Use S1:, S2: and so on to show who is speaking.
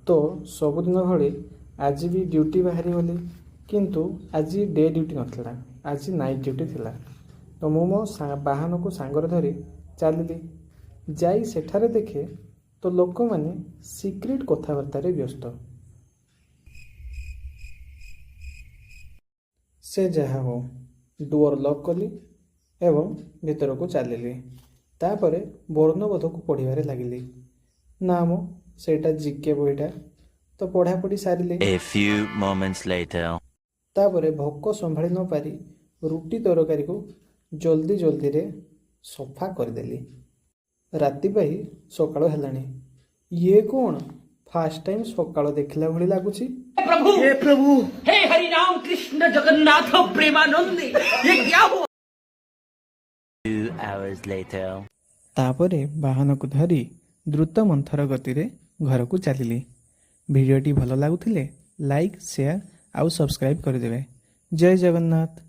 S1: तो सबुदिन भली आज भी ड्यूटी बाहरी गली किंतु आज डे ड्यूटी नथिला, आज नाइट ड्यूटी थिला। तो मु मो बाहन को सांगर धरी चलली जाई सेठारे देखे तो लोक माने सिक्रेट कथबार्ता व्यस्त। से जहा हो डोर लॉक कली एवं भीतर को चलली। तापरे वर्णबोध को पढ़िबारे लगिली। ना मो सेटा जीके बहीटा तो पढ़ापढ़ी सारिले।
S2: A few moments later.
S1: तापरे भोक संभाली न पारी रुटी तरकारी को जल्दी जल्दी रे सफा करदेली। राति पाई सकाळ हेलाणी। ये कौन फास्ट टाइम सकाळ देखला भली लागुची।
S3: हे प्रभु, हे हरि राम कृष्ण जगन्नाथ प्रेमानंद, ये क्या हुआ?
S2: 2 hours later.
S1: तापरे वाहन को धरी द्रुत मंथर गति रे घर को चलिली। वीडियोटी भल लागुथिले लाइक शेयर आउ सब्सक्राइब करदेवे। जय जगन्नाथ।